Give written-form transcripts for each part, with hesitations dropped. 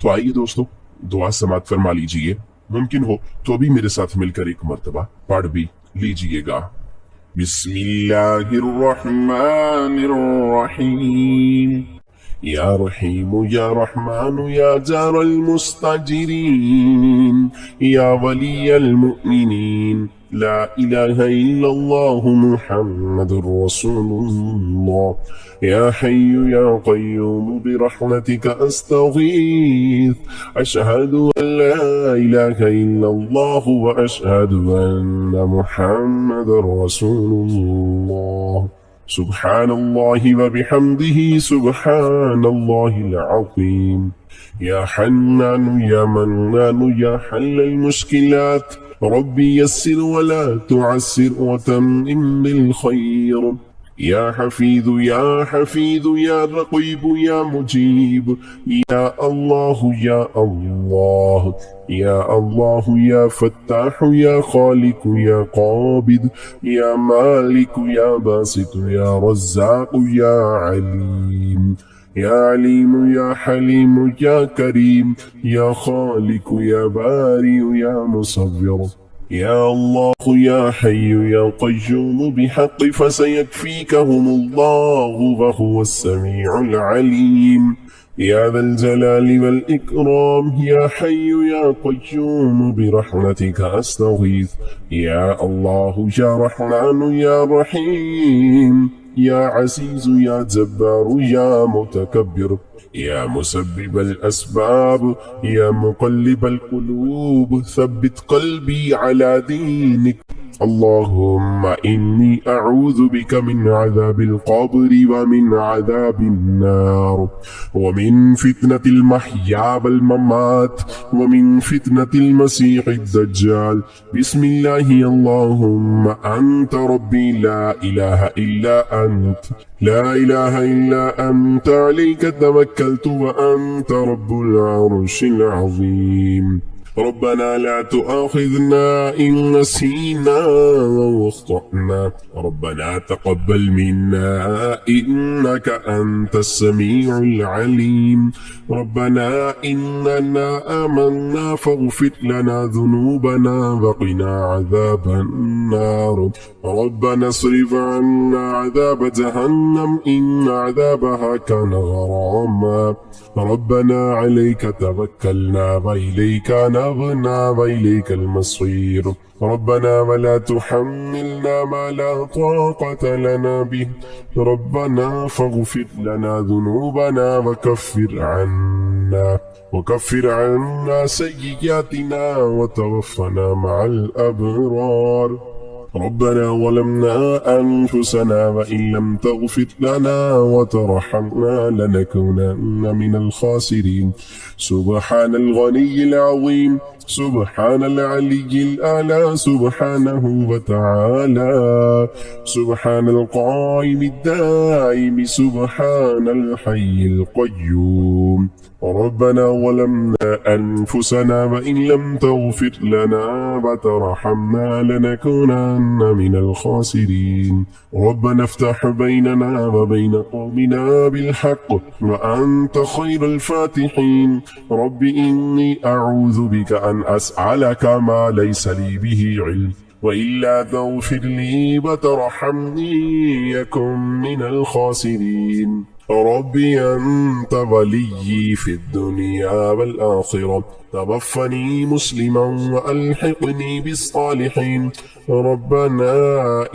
तो आइए दोस्तों, दुआ समात फरमा लीजिए। मुमकिन हो तो अभी मेरे साथ मिलकर एक मर्तबा पढ़ भी लीजिएगा। बिस्मिल्लाहिर्रहमानिर्रहीम। या रहीम या रहमान या जारल मुस्ताजिरीन या वलियल मुमिनीन ला इलाहा इल्लल्लाहु मुहम्मदुर रसूलुल्लाह या हय्यु या क़य्यूम बिरहमतिका अस्तगीथ अशहदु अन ला इलाहा इल्लल्लाह व अशहदु अन्न मुहम्मदुर रसूलुल्लाह। सुब्हानल्लाहि व बिहम्दिही सुब्हानल्लाहिल अज़ीम। या हन्नान या मन्नान या हल्लल मुश्किलात रब्बी यस्सिर वला तुअस्सिर व तम्मिम बिल खैर। या हफीज़ या हफीज़ या रक़ीब या मुजीब या अल्लाह या अल्लाह या अल्लाह या फत्ताह या खालिक या क़ाबिद या मालिक या बासित या रज़्ज़ाक़ या अलीम या अलीम या हलीम या करीम या खालिक या बारी या मुसव्विर या अल्लाह या हय्यु या क़य्यूम बिहक़्क़ फसयकफ़ीकहुमुल्लाहु वहुवस्समीउल अलीम। या ज़ल जलालि वल इकराम या हय्यु या क़य्यूम बिरहमतिका अस्तगीथ। या अल्लाह या रहमान या रहीम या अज़ीज़ या जब्बार या मुतकब्बिर या मुसब्बिबल अस्बाब या मुक़ल्लिबल क़ुलूब थब्बित क़ल्बी अला दीनिक। अल्लाहुम्मा इन्नी अऊज़ु बिका मिन अज़ाबिल क़ब्रि व मिन अज़ाबिन नार व मिन फितनतिल महया वल ममात व मिन फितनतिल मसीहिद दज्जाल। बिस्मिल्लाहि अल्लाहुम्मा अंत रब्बी ला इलाहा इल्ला अंत अलैका तवक्कलतु व अंत रब्बुल अर्शिल अज़ीम। रब्बना ला तुआखिज़ना इन नसीना व अख़्तअना रब्बना तक़ब्बल मिन्ना इन्नका अंतस समीउल अलीम। रब्बना इन्नना आमन्ना फ़ग़फ़िर लना ज़ुनूबना व क़िना अज़ाबन नार। रब्बना अस्रिफ़ अन्ना अज़ाब जहन्नम इन्न अज़ाबहा कान गरामा। रब्बना अलैका तवक्कलना व इलैका नबना व इलैकल मसीर। रब्बना वला तुहम्मिलना मा ला ताक़त लना बिह। रब्बना फ़ग़फ़िर लना ज़ुनूबना वकफ़िर अन्ना सय्यिआतिना व तवफ़्फ़ना मअल अबरार। रब्बना ज़लमना अनफुसना व इन लम तग़फ़िर लना व तरहमना लनकूनन्न मिनल ख़ासिरीन। सुब्हानल गनिय्यिल अज़ीम सुब्हानल अलिय्यिल आला सुब्हानहु व तआला सुब्हानल क़ाइमिद दाइम सुब्हानल हय्यिल क़य्यूम। रब्बना ज़लमना अनफुसना व इन लम तग़फ़िर लना व तरहमना लनकूनन्न मिनल ख़ासिरीन। रब्बना इफ़्तह बैनना व बैन क़ौमिना बिल-हक़्क़ व अन्त ख़ैरुल फ़ातिहीन। रब्बि इन्नी अऊज़ु बिका अन अस्अलका मा लैसा ली बिही इल्म व इल्ला तग़फ़िर ली व तरहमनी अकुन मिनल ख़ासिरीन। रब्बि अन्त वलिय्यी फ़िद्दुनिया वल आख़िरह तवफ़्फ़नी मुस्लिमन व अल्हिक़नी बिस्सालिहीन। रब्बना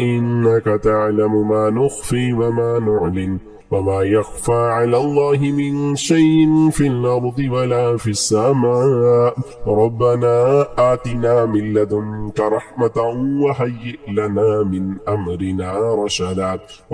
इन्नका तअलमु मा नुख़फ़ी व मा नुअलिन व मा यख़फ़ा अलल्लाहि मिन शैइन फ़िल अर्दि वला फ़िस समाअ। रब्बना आतिना मिन लदुनका रहमतन व हय्यिअ लना मिन अमरिना रशदा।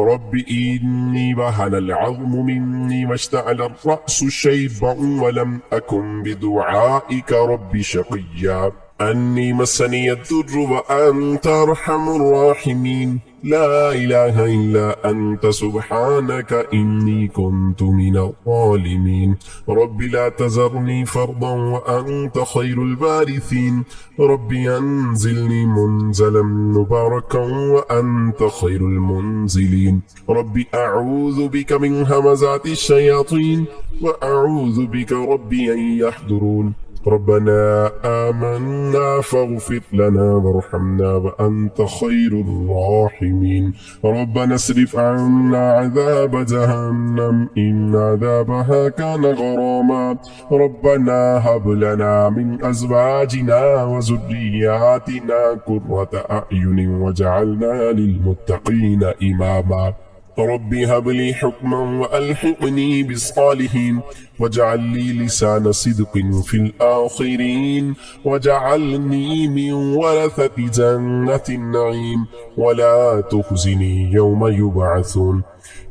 रब्बि इन्नी वहनल अज़्मु मिन्नी वश्तअला अर्रअसु शैबअन व लम अकुन बिदुआइका रब्बि शक़िय्या। अन्नी मस्सनियद्दुर्रु व अन्त अर्हमुर राहिमीन। لا إله إلا أنت سبحانك إني كنت من الظالمين. رب لا تذرني فردا وأنت خير الوارثين. رب أنزلني منزلا مباركا وأنت خير المنزلين. رب أعوذ بك من همزات الشياطين وأعوذ بك ربي أن يحضرون. ربنا آمنا فاغفر لنا وارحمنا وأنت خير الراحمين. ربنا اصرف عنا عذاب جهنم إن عذابها كان غراما. ربنا هب لنا من أزواجنا وذرياتنا قرة أعين واجعلنا للمتقين إماما. رب هب لي حكما وألحقني بالصالحين واجعل لي لسان صدق في الآخرين واجعلني من ورثة جنة النعيم ولا تخزني يوم يبعثون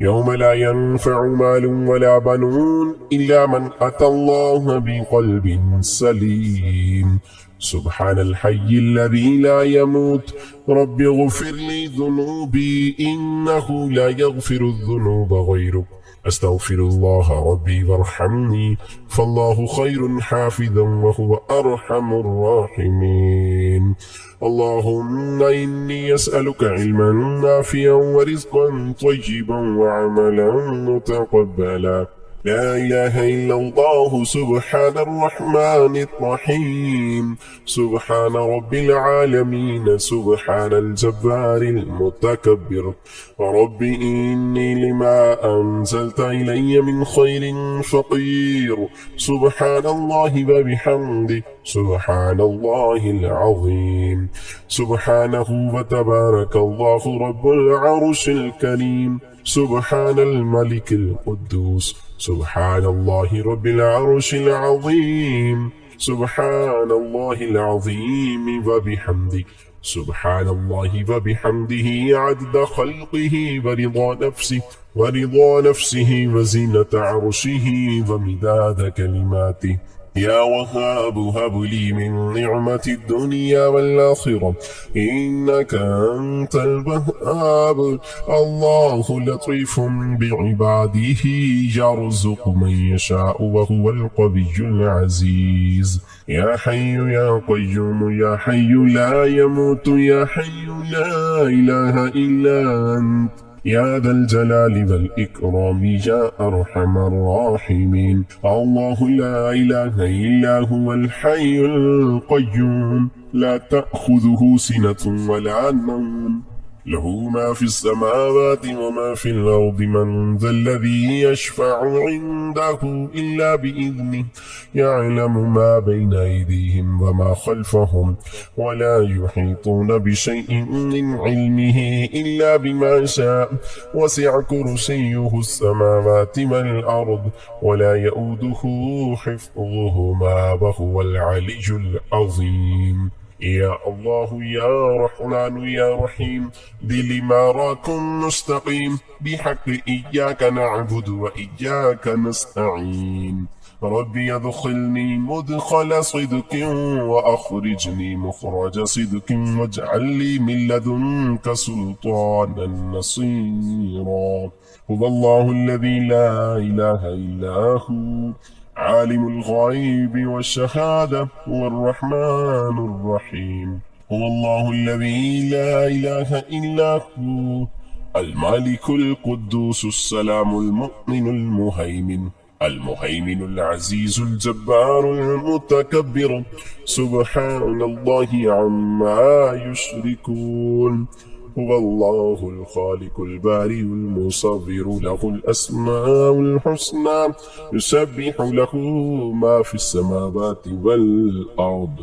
يوم لا ينفع مال ولا بنون إلا من أتى الله بقلب سليم. سبحان الحي الذي لا يموت. رب اغفر لي ذنوبي إنه لا يغفر الذنوب غيرك. أستغفر الله ربي وارحمني فالله خير حافظا وهو أرحم الراحمين. اللهم إني أسألك علما نافعا ورزقا طيبا وعملا متقبلا. لا إله إلا الله سبحان الرحمن الرحيم. سبحان رب العالمين. سبحان الجبار المتكبر. رب إني لما أنزلت إلي من خير فقير. سبحان الله وبحمده. سبحان الله العظيم. سبحانه وتبارك الله رب العرش الكريم. سبحان الملك القدوس. سبحان الله رب العرش العظيم. سبحان الله العظيم وبحمده. سبحان الله وبحمده عدد خلقه ورضا نفسه وزينة عرشه ومداد كلماته. يا وهاب هب لي من نعمة الدنيا والآخرة إنك أنت الوهاب. الله لطيف بعباده يرزق من يشاء وهو القوي العزيز. يا حي يا قيوم يا حي لا يموت يا حي لا إله إلا أنت يا ذا الجلال والإكرام يا أرحم الراحمين. الله لا إله إلا هو الحي القيوم لا تأخذه سنة ولا نوم له ما في السماوات وما في الأرض. من ذا الذي يشفع عنده إلا بإذنه. يعلم ما بين أيديهم وما خلفهم ولا يحيطون بشيء من علمه إلا بما شاء. وسع كرسيه السماوات والأرض ولا يؤوده حفظهما وهو العلي العظيم. يا الله يا رحمن يا رحيم بلماراكم نستقيم بحق إياك نعبد وإياك نستعين. ربي ادخلني مدخل صدق وأخرجني مخرج صدق واجعل لي من لدنك سلطانا نصيرا. هو الله الذي لا إله إلا هو عالم الغيب والشهادة هو الرحمن الرحيم. هو الله الذي لا إله إلا هو الملك القدوس السلام المؤمن المهيمن العزيز الجبار المتكبر. سبحان الله عما يشركون. هو الله الخالق البارئ المصور له الأسماء الحسنى يسبح له ما في السماوات والأرض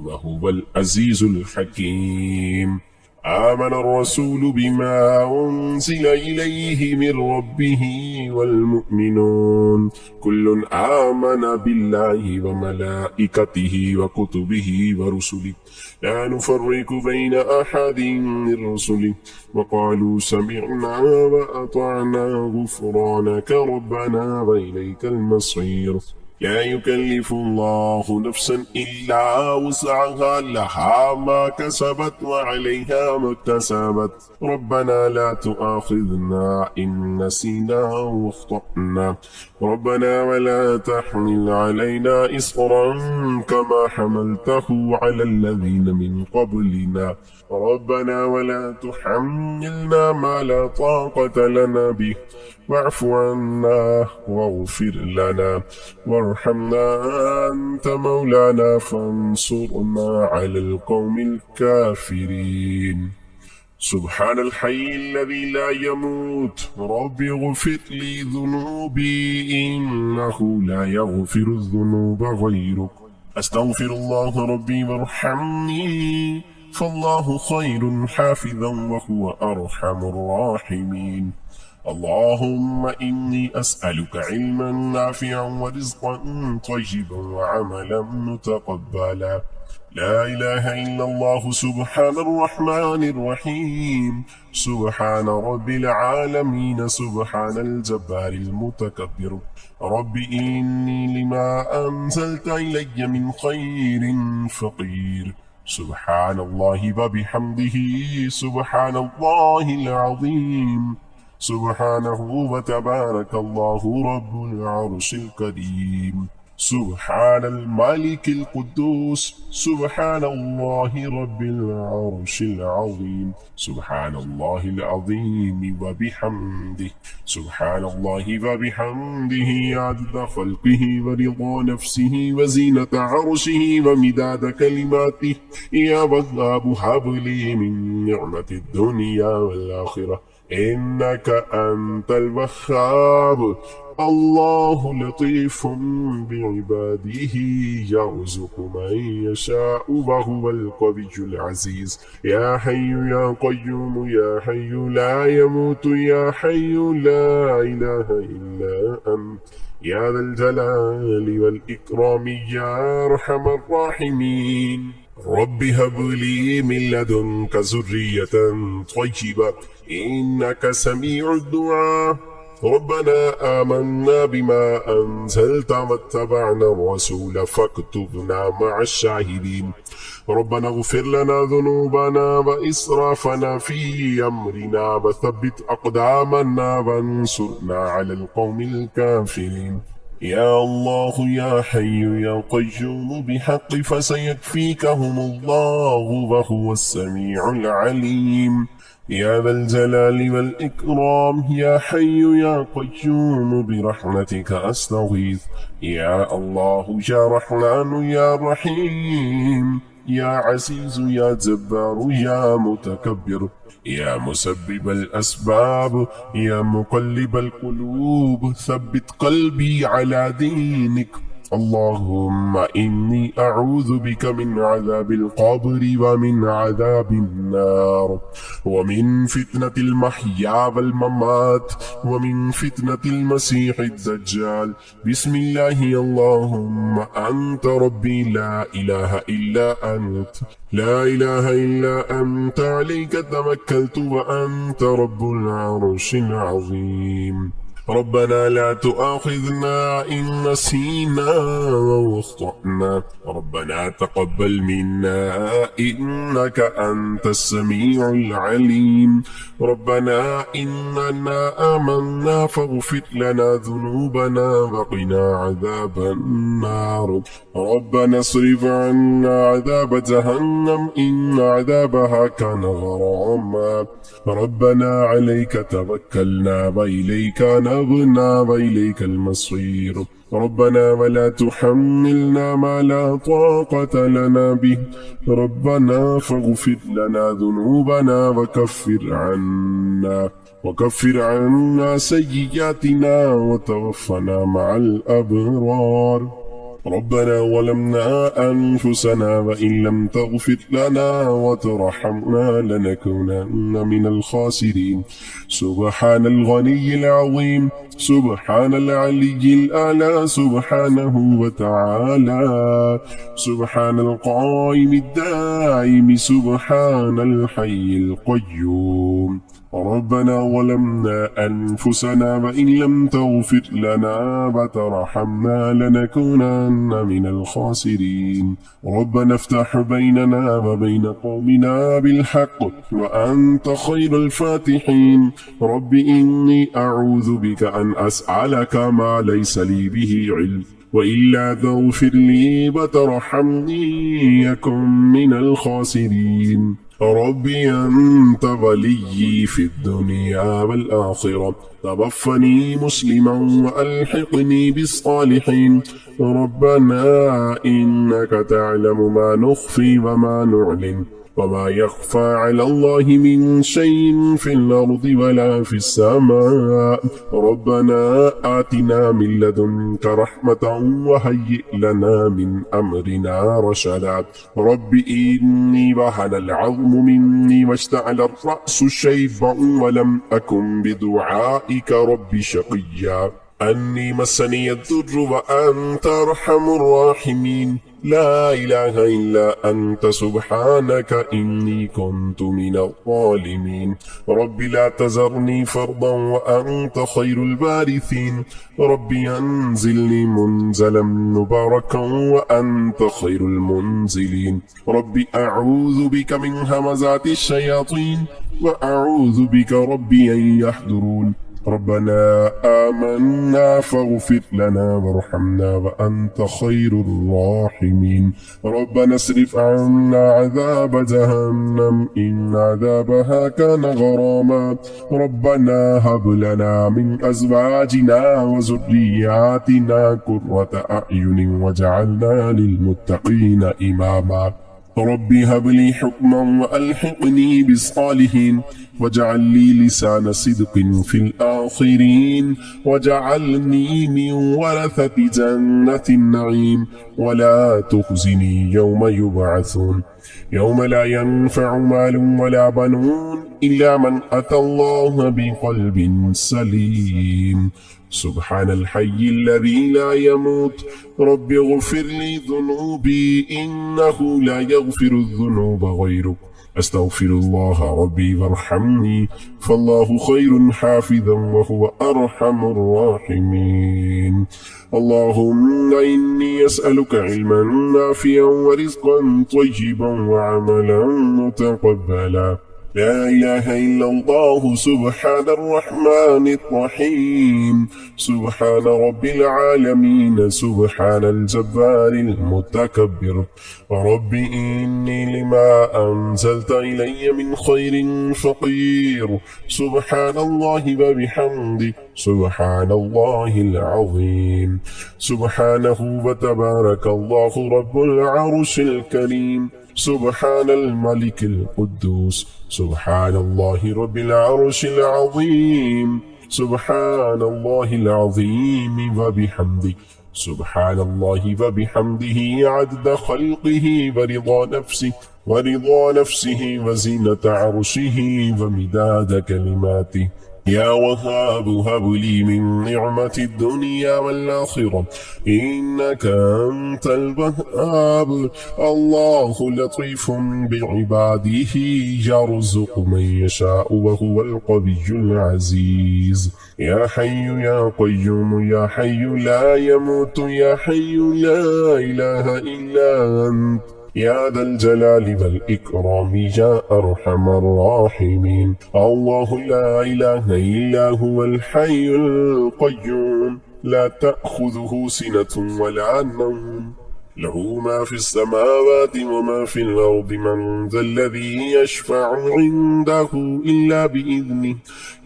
وهو العزيز الحكيم. آمن الرسول بما أنزل إليه من ربه والمؤمنون كل آمن بالله وملائكته وكتبه ورسله لا نفرق بين أحد من رسله وقالوا سمعنا وأطعنا غفرانك ربنا وإليك المصير. لا يكلف الله نفسا إلا وسعها، لها ما كسبت وعليها ما اكتسبت. ربنا لا تؤاخذنا إن نسينا واخطأنا. ربنا ولا تحمل علينا إصرا كما حملته على الذين من قبلنا. ربنا ولا تحملنا ما لا طاقة لنا به، واعف عنا واغفر لنا وارحمنا، أنت مولانا فانصرنا على القوم الكافرين. سبحان الحي الذي لا يموت، رب اغفر لي ذنوبي إنه لا يغفر الذنوب غيرك. أستغفر الله ربي وارحمني، فالله خير حافظا وهو أرحم الراحمين. اللهم إني أسألك علما نافعا ورزقا طيبا وعملا متقبلا. لا إله إلا الله سبحان الرحمن الرحيم، سبحان رب العالمين، سبحان الجبار المتكبر. رب إني لما أنزلت إلي من خير فقير. سبحان الله وبحمده، سبحان الله العظيم، سبحانه وتبارك الله رب العرش الكريم. سبحان الملك القدوس، سبحان الله رب العرش العظيم، سبحان الله العظيم وبحمده، سبحان الله وبحمده، عدد خلقه ورضا نفسه وزينة عرشه ومداد كلماته. يا وهاب هب لي من نعمة الدنيا والآخرة، إنك أنت الوهاب. الله لطيف بعباده، يرزق من يشاء وهو القوي العزيز. يا حي يا قيوم، يا حي لا يموت، يا حي لا إله إلا أنت، يا ذا الجلال والإكرام يا أرحم الراحمين. رب هب لي من لدنك ذرية طيبة إنك سميع الدعاء. ربنا آمنا بما أنزلت واتبعنا الرسول فاكتبنا مع الشاهدين. ربنا اغفر لنا ذنوبنا وإسرافنا في أمرنا وثبت أقدامنا وانصرنا على القوم الكافرين. يا الله يا حي يا قيوم بحق فسيكفيكهم الله وهو السميع العليم. يا ذا الجلال والإكرام، يا حي يا قيوم برحمتك أستغيث. يا الله يا رحمن يا رحيم، يا عزيز يا جبار يا متكبر، يا مسبب الأسباب، يا مقلب القلوب، ثبت قلبي على دينك. اللهم إني أعوذ بك من عذاب القبر ومن عذاب النار، ومن فتنة المحيا والممات، ومن فتنة المسيح الدجال. بسم الله. اللهم أنت ربي لا إله إلا أنت، لا إله إلا أنت، عليك توكلت وأنت رب العرش العظيم. ربنا لا تؤاخذنا إن نسينا واخطأنا. ربنا تقبل منا إنك أنت السميع العليم. ربنا إننا آمنا فاغفر لنا ذنوبنا وقنا عذاب النار. ربنا اصرف عنا عذاب جهنم إن عذابها كان غراما. ربنا عليك توكلنا وإليك نبنا وإليك المصير. ربنا ولا تحملنا ما لا طاقة لنا به. ربنا فاغفر لنا ذنوبنا وكفر عنا سيئاتنا وتوفنا مع الأبرار. ربنا ظلمنا أنفسنا وإن لم تغفر لنا وترحمنا لنكونن من الخاسرين. سبحان الغني العظيم، سبحان العلي الأعلى سبحانه وتعالى، سبحان القائم الدائم، سبحان الحي القيوم. ربنا ظلمنا أنفسنا وإن لم تغفر لنا وترحمنا لنكونن من الخاسرين ربنا افتح بيننا وبين قومنا بالحق وأنت خير الفاتحين رب إني أعوذ بك أن أسألك ما ليس لي به علم وإلا تغفر لي وترحمني يكن من الخاسرين ربي أنت وليي في الدنيا والآخرة توفني مسلما وألحقني بالصالحين ربنا إنك تعلم ما نخفي وما نعلن وما يخفى على الله من شيء في الأرض ولا في السماء ربنا آتنا من لدنك رحمة وهيئ لنا من أمرنا رشدا رب إني وهن العظم مني واشتعل الرأس شيبا ولم أكن بدعائك رب شقيا أني مسني الضر وأنت أرحم الراحمين لا إله إلا أنت سبحانك إني كنت من الظالمين رب لا تذرني فرضا وأنت خير الوارثين رب أنزلني منزلا مباركا وأنت خير المنزلين رب أعوذ بك من همزات الشياطين وأعوذ بك ربي أن يحضرون ربنا آمنا فاغفر لنا وارحمنا وأنت خير الراحمين ربنا اصرف عنا عذاب جهنم إن عذابها كان غراما ربنا هب لنا من أزواجنا وذرياتنا قرة أعين واجعلنا للمتقين إماما ربي هب لي حكما وألحقني بالصالحين واجعل لي لسان صدق في الآخرين واجعلني من ورثة جنة النعيم ولا تخزني يوم يبعثون يوم لا ينفع مال ولا بنون إلا من أتى الله بقلب سليم سبحان الحي الذي لا يموت رب اغفر لي ذنوبي إنه لا يغفر الذنوب غيرك أستغفر الله ربي وارحمني فالله خير حافظا وهو أرحم الراحمين اللهم إني أسألك علما نافعا ورزقا طيبا وعملا متقبلا لا إله إلا الله سبحان الرحمن الرحيم سبحان رب العالمين سبحان الجبار المتكبر رب إني لما أنزلت إلي من خير فقير سبحان الله وبحمده سبحان الله العظيم سبحانه وتبارك الله رب العرش الكريم سبحان الملك القدوس سبحان الله رب العرش العظيم سبحان الله العظيم وبحمده سبحان الله وبحمده عدد خلقه ورضا نفسه وزينة عرشه ومداد كلماته يا وهاب هب لي من نعمة الدنيا والآخرة إنك أنت الوهاب الله لطيف بعباده يرزق من يشاء وهو القوي العزيز يا حي يا قيوم يا حي لا يموت يا حي لا إله إلا أنت يا ذا الجلال والإكرام يا أرحم الراحمين الله لا إله إلا هو الحي القيوم لا تأخذه سنة ولا نوم له ما في السماوات وما في الأرض من ذا الذي يشفع عنده إلا بإذنه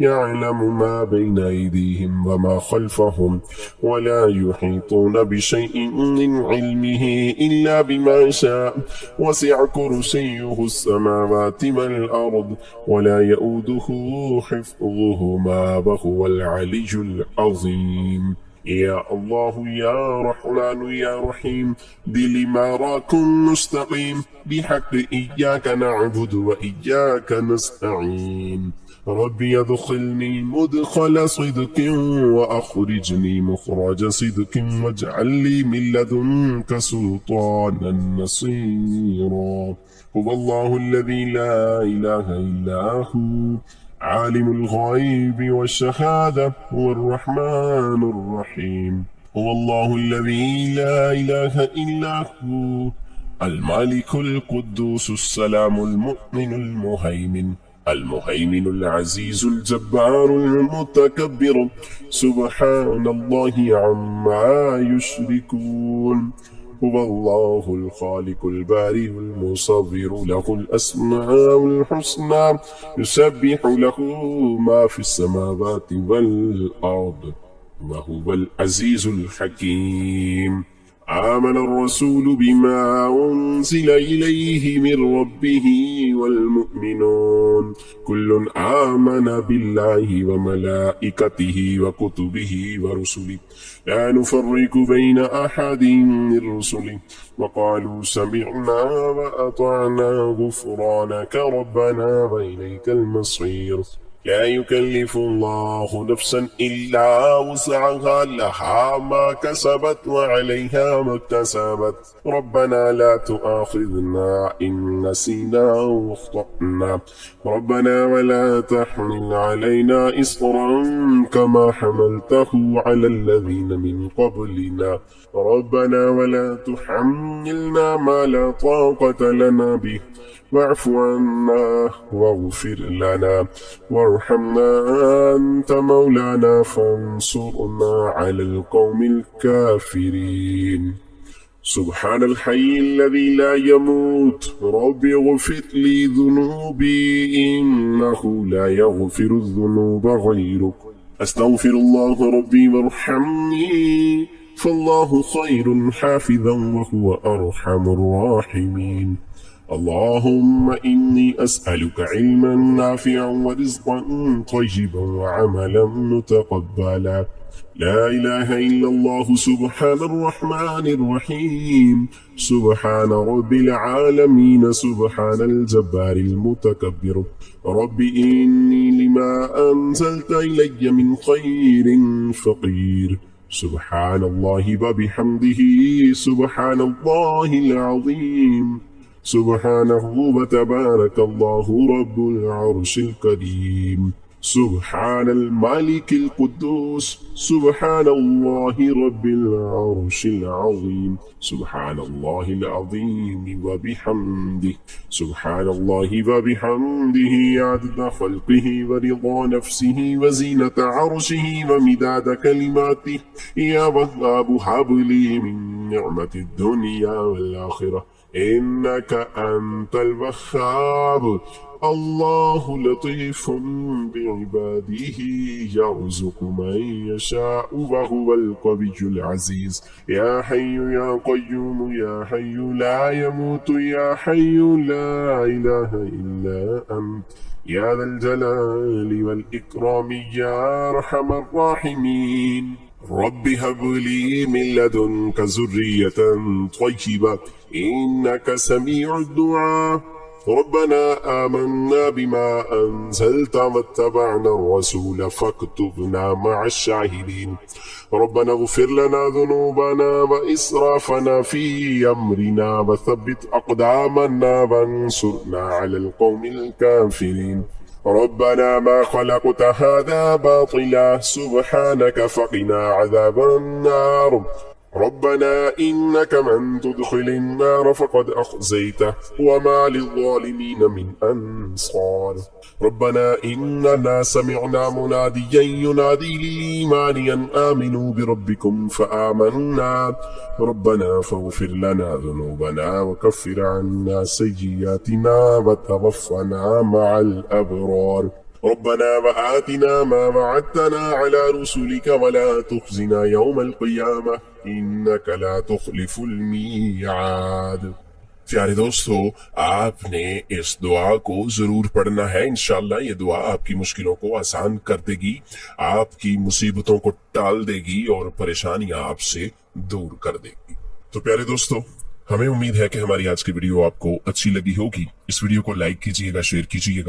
يعلم ما بين أيديهم وما خلفهم ولا يحيطون بشيء من علمه إلا بما شاء وسع كرسيه السماوات والأرض ولا يؤوده حفظهما وهو العلي العظيم يا الله يا رحمن يا رحيم بالإماركم مستقيم بحق إياك نعبد وإياك نستعين ربي ادخلني مدخل صدق وأخرجني مخرج صدق واجعل لي من لدنك سلطانا نصيرا هو الله الذي لا إله إلا هو عالم الغيب والشهادة هو الرحمن الرحيم. هو الله الذي لا إله إلا هو، الملك القدوس السلام المؤمن المهيمن العزيز الجبار المتكبر، سبحان الله عما يشركون. هو الله الخالق البارئ المصور، له الأسماء الحسنى، يسبح له ما في السماوات والأرض، وهو العزيز الحكيم. آمن الرسول بما أنزل إليه من ربه والمؤمنون كل آمن بالله وملائكته وكتبه ورسله لا نفرق بين أحد من رسله وقالوا سمعنا وأطعنا غفرانك ربنا وإليك المصير. لا يكلف الله نفسا إلا وسعها، لها ما كسبت وعليها ما اكتسبت. ربنا لا تؤاخذنا إن نسينا واخطأنا، ربنا ولا تحمل علينا إصرا كما حملته على الذين من قبلنا، ربنا ولا تحملنا ما لا طاقة لنا به، واعف عنا واغفر لنا وارحمنا أنت مولانا فانصرنا على القوم الكافرين. سبحان الحي الذي لا يموت، رب اغفر لي ذنوبي إنه لا يغفر الذنوب غيرك، أستغفر الله ربي وارحمني فالله خير حافظا وهو أرحم الراحمين. اللهم إني أسألك علما نافعا ورزقا طيبا وعملا متقبلا. لا إله إلا الله سبحان الرحمن الرحيم، سبحان رب العالمين، سبحان الجبار المتكبر. رب إني لما أنزلت إلي من خير فقير، سبحان الله وبحمده، سبحان الله العظيم، سبحانه وتبارك الله رب العرش الكريم. سبحان الملك القدوس، سبحان الله رب العرش العظيم، سبحان الله العظيم وبحمده، سبحان الله وبحمده عدد خلقه ورضا نفسه وزينة عرشه ومداد كلماته. يا وهاب هب لي من نعمة الدنيا والآخرة إنك أنت الوهاب. الله لطيف بعباده يرزق من يشاء وهو القوي العزيز. يا حي يا قيوم يا حي لا يموت يا حي لا إله إلا أنت يا ذا الجلال والإكرام يا أرحم الراحمين. رب هب لي من لدنك ذرية طيبة إنك سميع الدعاء. ربنا آمنا بما أنزلت واتبعنا الرسول فاكتبنا مع الشاهدين. ربنا اغفر لنا ذنوبنا وإسرافنا في أمرنا وثبت أقدامنا وانصرنا على القوم الكافرين. ربنا ما خلقت هذا باطلا سبحانك فقنا عذاب النار. ربنا إنك من تدخل النار فقد أخزيته وما للظالمين من أنصار. ربنا إننا سمعنا مناديا ينادي للإيمان أن آمنوا بربكم فآمنا. ربنا فاغفر لنا ذنوبنا وكفر عنا سيئاتنا وتوفنا مع الأبرار. ربنا وآتنا ما وعدتنا على رسلك ولا تخزنا يوم القيامة إنك لا تخلف الميعاد. प्यारे दोस्तों, आपने इस दुआ को जरूर पढ़ना है। इंशाल्लाह ये दुआ आपकी मुश्किलों को आसान कर देगी, आपकी मुसीबतों को टाल देगी और परेशानियां आपसे दूर कर देगी। तो प्यारे दोस्तों, हमें उम्मीद है कि हमारी आज की वीडियो आपको अच्छी लगी होगी। इस वीडियो को लाइक कीजिएगा, शेयर कीजिएगा।